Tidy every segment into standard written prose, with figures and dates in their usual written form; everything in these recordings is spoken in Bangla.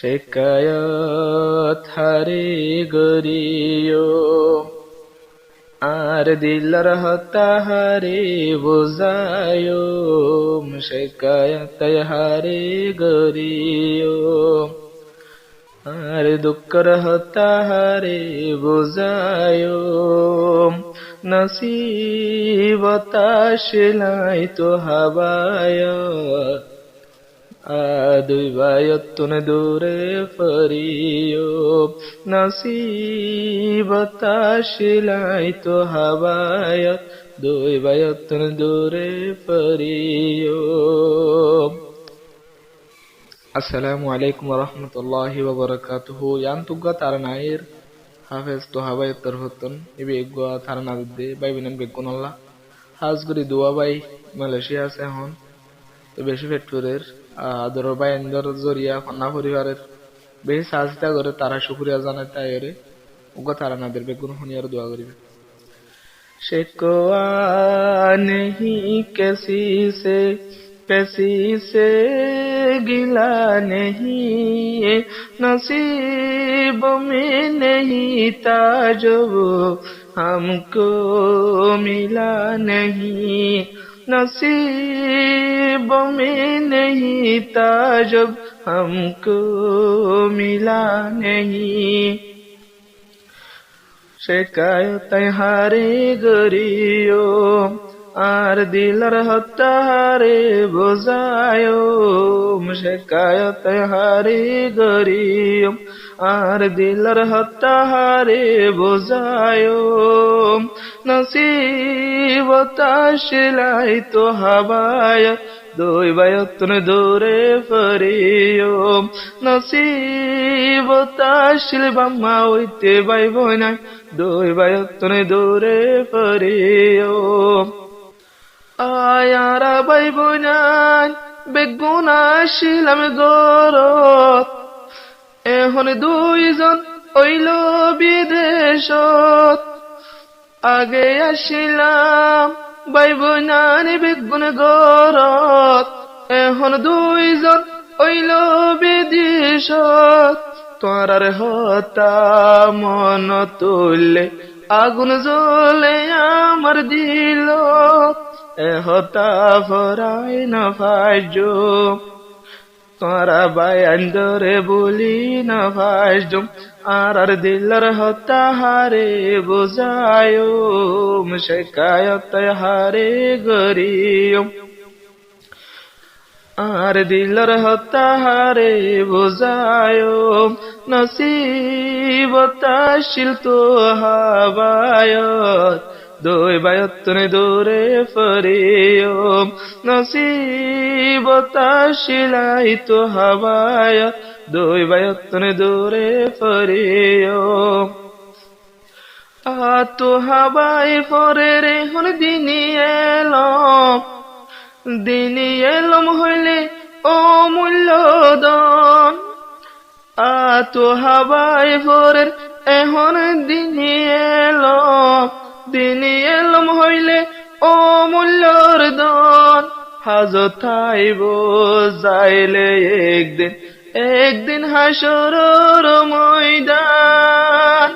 শেকায়ত হারে গরিও আর দিলর হতাহারে বোঝায়ো শেকায়ত হারে গরিও আর দুঃখর হতাহারে বোঝায়ো নসিবতা শিলাই তো হাবায়ত দুই বায়তুন দূরে ফরিও নসিবতা শিলাই তো হাবায়ত দুই বায়তুন দূরে ফরিও। আসসালামু আলাইকুম ওয়া রাহমাতুল্লাহি ওয়া বারাকাতুহু। ইয়ান্তুগা তারনায়ের হাফেজ তো হাবায়ত তরহতন ইবে গো তারনা দে বাই বিনাম বেগুন আল্লাহ হাজগরি দোয়া বাই মালয়েশিয়া আছে হন তো বেশি ফেটপুরের আদর বাইন্দর জরিয়া ফান্না পরিবারের বেশি সাজদা করে তারা শুকরিয়া জানায় তাইরে ওগো তারা নাদের বেগুন হুনিয়ার দোয়া করিবে। শিকওয়া নেহি किसी से गिला नहीं नसीब में नहीं था जो हमको मिला नहीं नसीब में नहीं था जब हमको मिला नहीं शिकायत हारे गरियो আর দিলর হতাহারে বোঝায়ো শিকায়ত হারে গরিও আর দিলর হতাহারে বোঝায়ো নসিবতা শিলাই তো হাবায়ত দুই বায়তুন দূরে ফরিও নসিবতা শিল বাম্মা হইতে বাইব না দুই বায়তুন দূরে ফরিও। আয়ারা বাইব নাই বেগুনা শিলাম গরত এখন দুইজন হইল বিদেশত আগে আসিলাম বাইব নাই বেগুন গরত এখন দুইজন হইল বিদেশত তোরার হতা মন তুললে আগুন জ্বলে আমার দিল হতা ফরাই না ফাইজো তোরা বায়ান্দরে বলি না ফাইজো আর দিলর হতা হারে বোঝায়ো শিকায়ত হারে গরিও আর দিলর হতা হারে বোঝায়ো নসিবতা শিল তো হাবায়ত দুই বায়তুন দূরে ফরিও নসিবতা শিলাই তো হাবায়ত দুই বায়তুন দূরে ফরিও। তো হাবাই ফরে রে হন দিনী এলম হইলে অমূল্য দন তো হাবাই ফরের এখন দিনী এলম হইলে অমূল্যর দন হাজত আইব যাইলে একদিন হাসরের ময়দান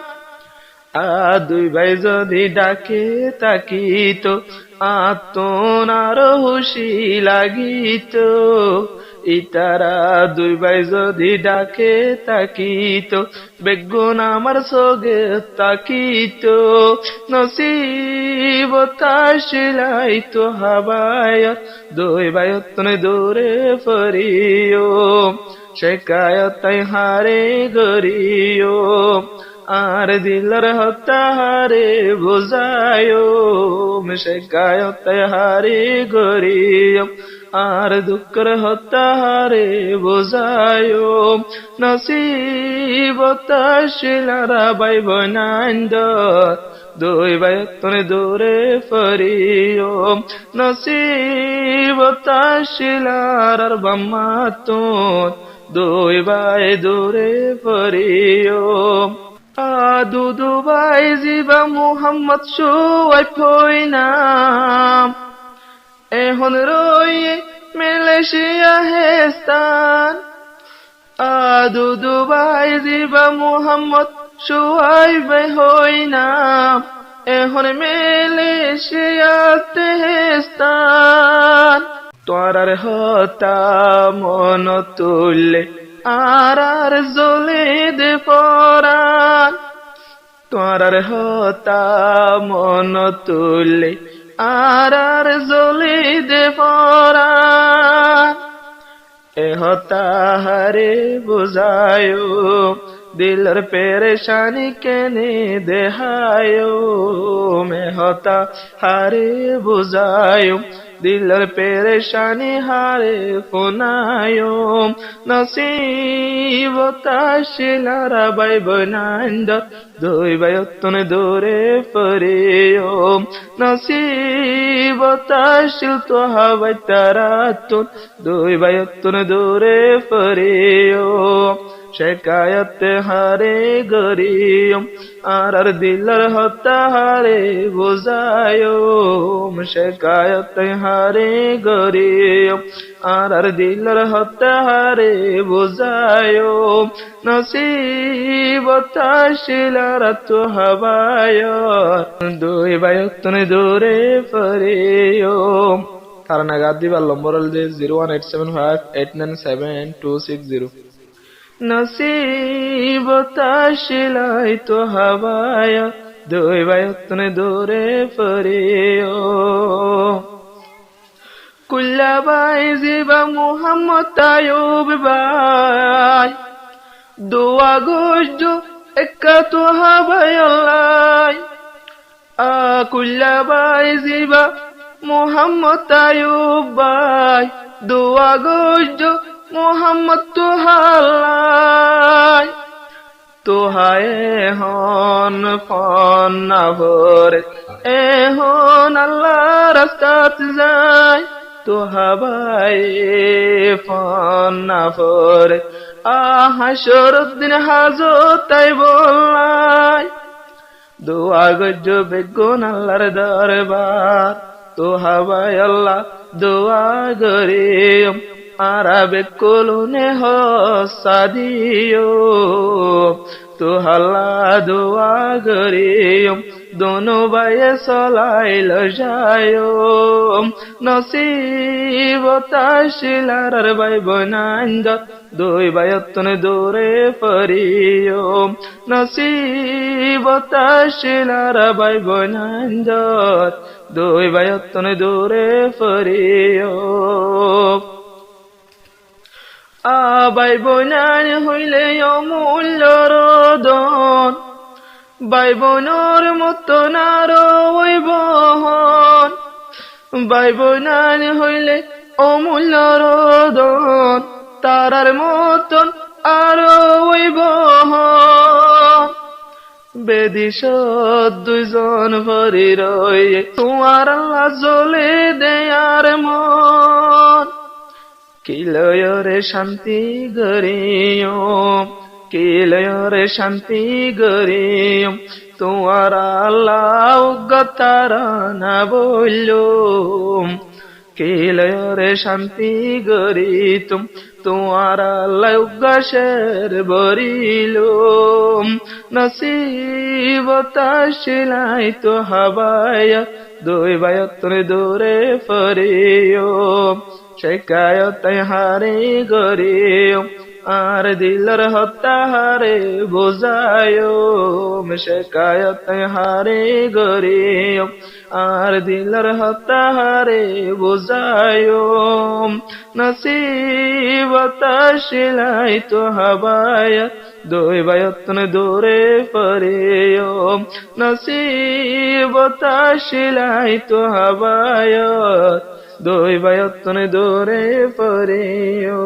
দুই ভাই যদি ডাকে তাকিত আত্মনার হুশি লাগিত ইতারা দুই ভাই যদি ডাকে তাকিত বেগুন আমার সগে তাকিত নসিবতা শিলাই তো হাবায়ত দুই বায়তুন দূরে ফরিও শিকায়ত হারে গরিও আর দিলর হতাহারে বোঝায়ো শিকায়ত হারে গরিও আর দুঃখর হতাহারে বোঝায়ো নসিবতা শিলারা বাইব নান্দ দুই বায়তুন দূরে ফরিও নসিবতা শিলার বাম্মাতুন দুই বাই দূরে ফরিও। দুদু বাই জিবা মুহাম্মদ শুয়াই ফইনাম এখন রয়ে মালয়েশিয়া হেস্তান দুবাই জিবা মুহাম্মদ শুয়াইব হই না এখন মালয়েশিয়াতে স্থান তোরার হতা মন তুললে আর জ্বলে দে পরাণ তোরার হতা মন তুললে আর জ্বলে দে পরাণ হতা হারে বুঝায়ো দিলর পেরেশানি কেনে দেহায়ো হতা হারে বুঝায়ো দিলর পেরেশানি হারে ফোনায়ো নসিবতা শিলারা বাই বনান্দ দুই বায়তন দূরে ফরিও নসিবতা শিল তো হাওয়াই তারাতুন দুই বায়তন দূরে ফরিও শিকায়ত হারে গরিয়ম আর দিলর হতা হারে বুঝায়ো শিকায়ত হারে গরিয়ম আর দিলর হতা হারে বুঝায়ো নসিবতা শিলারা তো হাওয়ায় দুই বায়তন দূরে ফরিও কারণ আগাদ দিবার নম্বর হল যে 01875897260 নসিবতা শিলাই তো হাওয়ায় দুই বায়তন দূরে ফরিও কুল্লাবাই জিবা মুহাম্মদ আয়ুব বাই দোয়া গোজো একা তো হাওয়ায় আল্লাহ কুল্লাবাই জিবা মুহাম্মদ আয়ুব বাই দোয়া গোজো মুহাম্মদ তো হাল্লাই তোহায় হন ফন না ভরে এখন আল্লাহ রাস্তাত যায় তোহাবাই ফন না ভরে হাসরুদ্দিন হাজতাই বললাই দোয়া গজ্জ বেগুন আল্লাহর দরবার তোহাবাই আল্লাহ দোয়া গরিয়ম আরাবে কোলনে হসাদিও তো হাল্লা দোয়া গরিয়ম দোনো বায়ে সলাইল যায়ো নসিবতা শিলার বাই বনান্দ দুই বায়তন দূরে ফরিও নসিবতা শিলার বাই বনান্দ দুই বায়তন দূরে ফরিও বাই বোনার হইলে অমূল্য রোদন বাই বোনর মতন আরো ওই বহন বাই বোনার হইলে অমূল্য রোদন তারার মতন আরো ওই বহন বেদিস দুইজন ভরি রয়ে তোমার আল্লাহ জ্বলে দেয়ার মন কিলয়রে শান্তি গরিয়ম কিলয়রে শান্তি গরিয়ম তোমার আল্লাহ গতারা না বললুম কিলয়রে শান্তি গরিতুম তোমার আল্লাহ গাশের বরিলুম নসিবতা শিলাই তো হাওয়ায় দুই বায়তন দূরে ফরিও শিকায়ত হারে গরিয়ম আর দিলর হতা হারে বুঝায়ো শিকায়ত হারে গরিয়ম আর দিলর হতা হারে বুঝায়ো নসিবতা শিলাই তো হাওয়ায় দুই বায়তন দূরে ফরিও নসিবতা শিলাই তো হাওয়ায় দুই বায়তন দূরে ফরিও